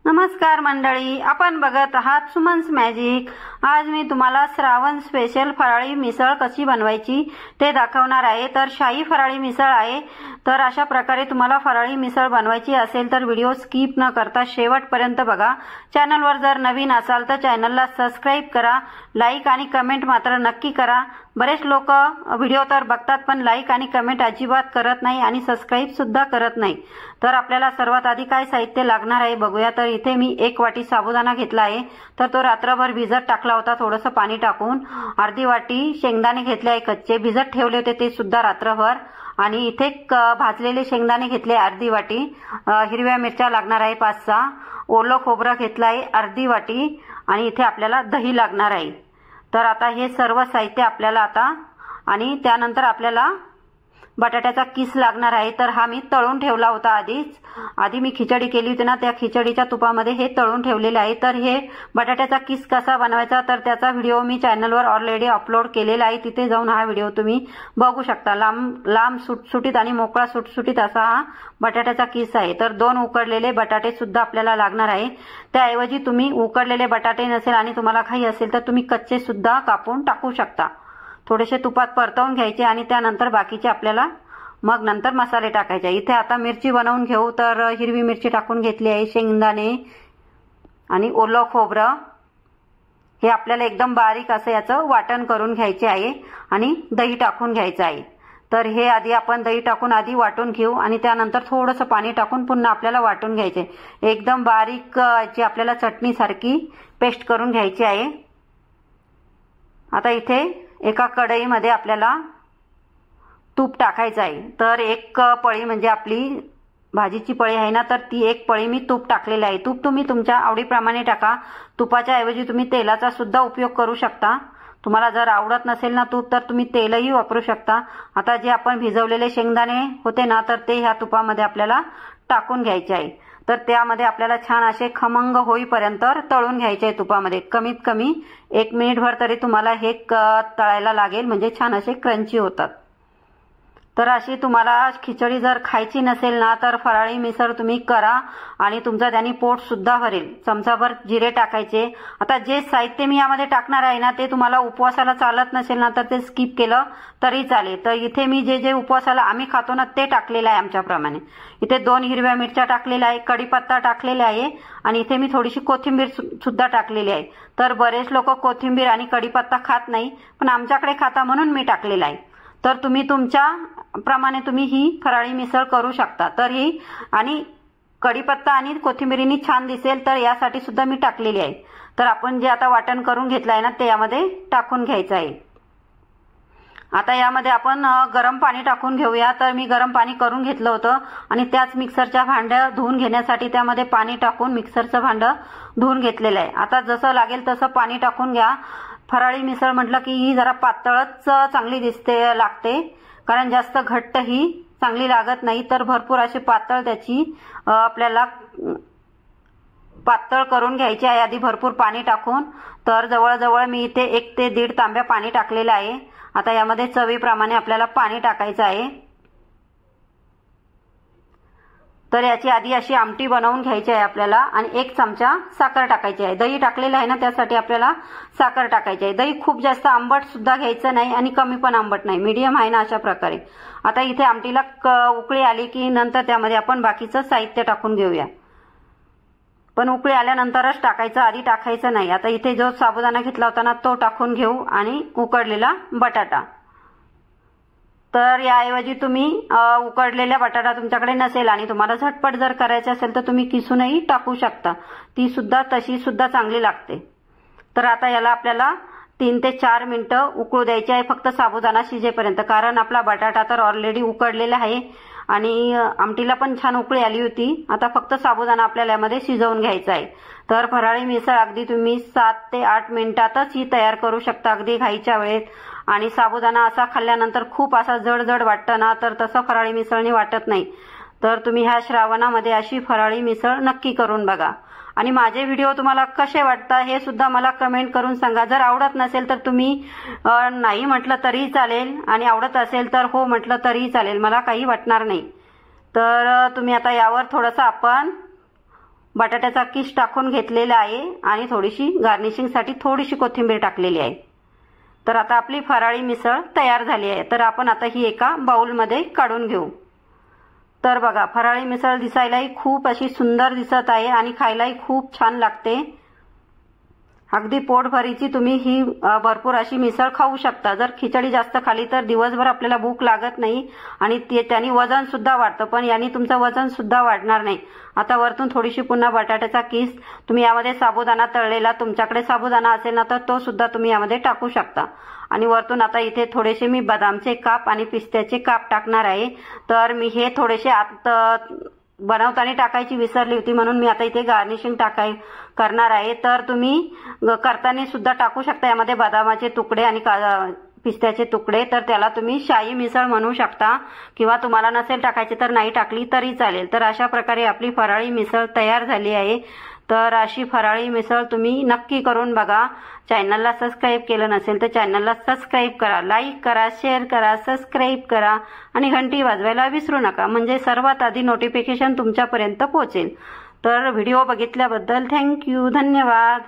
नमस्कार मंडळी, आपण बघत आहात सुमन्स मॅजिक। आज मी तुम्हाला श्रावण स्पेशल फराळी मिसळ कशी बनवायची ते दाखवणार आहे। तर शाही फराळी मिसळ आहे। तर अशा प्रकारे तुम्हाला फराळी मिसळ बनवायची असेल तर व्हिडिओ स्किप न करता शेवटपर्यंत बघा। चॅनलवर जर नवीन असाल तर चॅनलला सबस्क्राइब करा, लाईक आणि कमेंट मात्र नक्की करा। बरेच लोक व्हिडिओ तर बघतात पण लाईक आणि कमेंट अजिबात करत नाही आणि सबस्क्राइब सुद्धा करत नाही। तर आपल्याला सर्वात आधी काय साहित्य लागणार आहे बघूया। तर इथे मी 1 वाटी साबुदाणा घेतला आहे। तर तो रात्रभर भिजत टाकला होता थोडंसं पाणी टाकून। अर्धी वाटी शेंगदाणे घेतले आहे कच्चे, भिजत ठेवले होते ते सुद्धा रात्रभर। आणि इथे भाजलेले शेंगदाणे घेतले अर्धी वाटी। हिरव्या मिरच्या लागणार आहे 5-6। ओलं खोबरं घेतलं आहे अर्धी वाटी। आणि इथे आपल्याला दही लागणार आहे। तर आता हे सर्व साहित्य आपल्याला आता आणि त्यानंतर आपल्याला बटाट्याचा किस लागणार आहे। तर हा मी तळून ठेवला होता आधी मी खिचडी केली होती ना, त्या खिचडीच्या तुपामध्ये हे तळून ठेवलेले आहे। तर हे बटाट्याचा किस कसा बनवायचा तर त्याचा व्हिडिओ मी चॅनलवर ऑलरेडी अपलोड केलेला आहे, तिथे जाऊन हा व्हिडिओ तुम्ही बघू शकता। लांब सुटसुटीत आणि मोकळा सुटसुटीत असा हा बटाट्याचा किस आहे। तर 2 उकडलेले बटाटे सुद्धा आपल्याला लागणार आहे। त्याऐवजी तुम्ही उकडलेले बटाटे नसेल आणि तुम्हाला काही असेल तर तुम्ही कच्चे सुद्धा कापून टाकू शकता। थोडेसे तुपात परतवून घ्यायचे आणि त्यानंतर बाकीचे आपल्याला मग नंतर मसाले टाकायचे। इथे आता मिरची बनवून घेऊ। तर हिरवी मिरची टाकून घेतली आहे, शेंगदाणे आणि ओलं खोबरं हे आपल्याला एकदम बारीक असं याचं वाटण करून घ्यायचे आहे आणि दही टाकून घ्यायचं आहे। तर हे आधी आपण दही टाकून आधी वाटून घेऊ आणि त्यानंतर थोडंसं पाणी टाकून पुन्हा आपल्याला वाटून घ्यायचे। एकदम बारीक जी आपल्याला चटणी सारखी पेस्ट करून घ्यायची आहे। आता इथे एका कढईमध्ये आपल्याला तूप टाकायचं आहे। तर 1 पळी म्हणजे आपली भाजीची पळी आहे ना, तर ती 1 पळी मी तूप टाकलेलं आहे। तूप तुम्ही तुमच्या आवडीप्रमाणे टाका। तुपाच्या ऐवजी तुम्ही तेलाचा सुद्धा उपयोग करू शकता। तुम्हाला जर आवडत नसेल ना तूप तर तुम्ही तेलही वापरू शकता। आता जे आपण भिजवलेले शेंगदाणे होते ना तर ते ह्या तुपामध्ये आपल्याला टाकून घ्यायचे आहे। तर त्यामध्ये आपल्याला छान असे खमंग होईपर्यंत तळून घ्यायचे आहे तुपामध्ये। कमीत कमी 1 मिनिटभर तरी तुम्हाला हे तळायला लागेल, म्हणजे छान असे क्रंची होतात। तर अशी तुम्हाला खिचडी जर खायची नसेल ना तर फराळी मिसळ तुम्ही करा आणि तुमचं त्याने पोट सुद्धा भरेल। चमचाभर जिरे टाकायचे। आता जे साहित्य मी यामध्ये टाकणार आहे ना ते तुम्हाला उपवासाला चालत नसेल ना तर ते स्किप केलं तरी चालेल। तर इथे मी जे उपवासाला आम्ही खातो ना ते टाकलेलं आहे आमच्याप्रमाणे। इथे 2 हिरव्या मिरच्या टाकलेल्या आहे, कढीपत्ता टाकलेला आहे आणि इथे मी थोडीशी कोथिंबीर सुद्धा टाकलेली आहे। तर बरेच लोक कोथिंबीर आणि कढीपत्ता खात नाही पण आमच्याकडे खाता म्हणून मी टाकलेला आहे। तर तुम्ही तुमच्या प्रमाणे तुम्ही ही फराळी मिसळ करू शकता। तर ही आणि कढीपत्ता आणि कोथिंबीरीने छान दिसेल तर यासाठी सुद्धा मी टाकलेली आहे। तर आपण जे आता वाटण करून घेतलं आहे ना ते यामध्ये टाकून घ्यायचं आहे। आता यामध्ये आपण गरम पाणी टाकून घेऊया। तर मी गरम पाणी करून घेतलं होतं आणि त्याच मिक्सरच्या भांड्या धुवून घेण्यासाठी त्यामध्ये पाणी टाकून मिक्सरचं भांडं धुवून घेतलेलं आहे। आता जसं लागेल तसं पाणी टाकून घ्या। फराळी मिसळ म्हटलं की ही जरा पातळच चांगली लागते, कारण जास्त घट्ट ही चांगली लागत नाही। तर भरपूर अशी पातळ त्याची आपल्याला पातळ करून घ्यायची आहे आधी भरपूर पाणी टाकून। तर जवळजवळ मी इथे 1 ते 1.5 तांब्या पाणी टाकलेलं आहे। आता यामध्ये चवीप्रमाणे आपल्याला पाणी टाकायचं आहे। तर याची आधी अशी आमटी बनवून घ्यायची आहे आपल्याला आणि 1 चमचा साखर टाकायची आहे। दही टाकलेलं आहे ना त्यासाठी आपल्याला साखर टाकायची आहे। दही खूप जास्त आंबट सुद्धा घ्यायचं नाही आणि कमी पण आंबट नाही, मीडियम आहे ना अशा प्रकारे। आता इथे आमटीला उकळी आली की नंतर त्यामध्ये आपण बाकीचं साहित्य टाकून घेऊया। पण उकळी आल्यानंतरच टाकायचं, आधी टाकायचं नाही। आता इथे जो साबुदाणा घेतला होता ना तो टाकून घेऊ आणि उकडलेला बटाटा। तर याऐवजी तुम्ही उकडलेला बटाटा तुमच्याकडे नसेल आणि तुम्हाला झटपट जर करायचे असेल तर तुम्ही किसूनही टाकू शकता, ती सुद्धा तशी सुद्धा चांगली लागते। तर आता याला आपल्याला 3 ते 4 मिनिटं उकळू द्यायचे आहे फक्त साबुदाणा शिजेपर्यंत, कारण आपला बटाटा तर ऑलरेडी उकडलेला आहे आणि आमटीला पण छान उकळी आली होती। आता फक्त साबुदाणा आपल्याला यामध्ये शिजवून घ्यायचा आहे। तर फराळी मिसळ अगदी तुम्ही 7 ते 8 मिनिटातच ही तयार करू शकता, अगदी घाईच्या वेळेत। आणि साबुदाणा असा खाल्ल्यानंतर खूप असा जड वाटतं ना, तर तसं फराळी मिसळनी वाटत नाही। तर तुम्ही ह्या श्रावणामध्ये अशी फराळी मिसळ नक्की करून बघा आणि माझे व्हिडिओ तुम्हाला कसे वाटतात हे सुद्धा मला कमेंट करून सांगा। जर आवडत नसेल तर तुम्ही नाही म्हटलं तरी चालेल आणि आवडत असेल तर हो म्हटलं तरी चालेल, मला काही वाटणार नाही। तर तुम्ही आता यावर थोडंसं आपण बटाट्याचा किस टाकून घेतलेला आहे आणि थोडीशी गार्निशिंगसाठी थोडीशी कोथिंबीर टाकलेली आहे। तर आता आपली फराळी मिसळ तयार झाली आहे। तर आपण आता ही एका बाउलमध्ये काढून घेऊ। तर बघा, फराळी मिसळ दिसायलाही खूप अशी सुंदर दिसत आहे आणि खायलाही खूप छान लागते। अगदी पोटभरीची तुम्ही ही भरपूर अशी मिसळ खाऊ शकता। जर खिचडी जास्त खाली तर दिवसभर आपल्याला भूक लागत नाही आणि त्याने वजन सुद्धा वाढतं, पण याने तुमचं वजन सुद्धा वाढणार नाही। आता वरतून थोडीशी पुन्हा बटाट्याचा किस, तुम्ही यामध्ये साबुदाणा तळलेला, तुमच्याकडे साबुदाणा असेल ना तर तो सुद्धा तुम्ही यामध्ये टाकू शकता। आणि वरतून आता इथे थोडेसे मी बदामचे काप आणि पिस्त्याचे काप टाकणार आहे। तर मी हे थोडेसे आत बनवताना टाकायची विसरली होती, म्हणून मी आता इथे गार्निशिंग करणार आहे। तर तुम्ही करताना सुद्धा टाकू शकता यामध्ये बदामाचे तुकडे आणि पिस्त्याचे तुकडे। तर त्याला तुम्ही शाही मिसळ म्हणू शकता, किंवा तुम्हाला नसेल टाकायचे तर नाही टाकली तरी चालेल। तर अशा प्रकारे आपली फराळी मिसळ तयार झाली आहे। तर अशी फराळी मिसळ तुम्ही नक्की करून बघा। चॅनलला सबस्क्राईब केलं नसेल तर चॅनलला सबस्क्राईब करा, लाईक करा, शेअर करा, सबस्क्राईब करा आणि घंटी वाजवायला विसरू नका, म्हणजे सर्वात आधी नोटिफिकेशन तुमच्यापर्यंत पोहोचेल। तर व्हिडिओ बघितल्याबद्दल थँक्यू, धन्यवाद।